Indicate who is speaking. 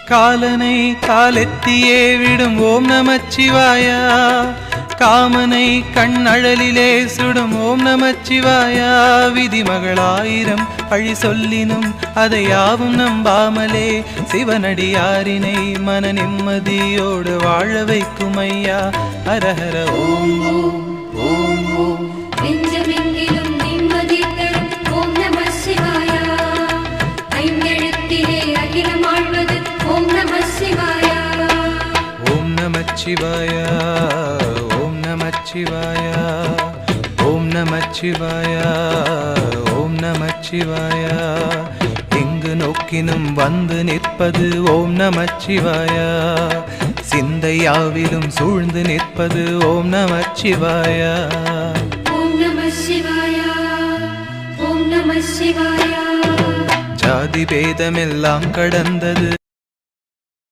Speaker 1: காலனை காலெத்தியே விடும் ஓம் நமச்சிவாயா, காமனை கண்ணழலிலே சுடும் ஓம் நமச்சிவாயா. விதிமகளாயிரம் பழி சொல்லினும் அதை யாவும் நம்பாமலே சிவனடியாரினை மன நிம்மதியோடு வாழ வைக்கும் ஐயா. ஹரஹர ஓம் ஓம் ஓம் ஓம்.
Speaker 2: நெஞ்சமெங்கிலும் நிம்மதி தரும் ஓம் நம சிவாயா, ஐந்தெழுத்திலே அகிலம் ஆழ்வது ஓம் நம சிவாயா.
Speaker 1: ஓம் நமச்சிவாயா, ஓம் நமச்சிவாயா, ஓம் நமச்சிவாயா, ஓம் நமச்சிவாயா. எங்கு நோக்கினும் வந்து நிற்பது ஓம் நமச்சிவாயா, சிந்தையாவிலும் சூழ்ந்து நிற்பது ஓம் நமச்சிவாயா.
Speaker 2: ஓம் நம சிவாயா, ஓம் நம சிவாயா.
Speaker 1: ஜாதி பேதமெல்லாம் கடந்தது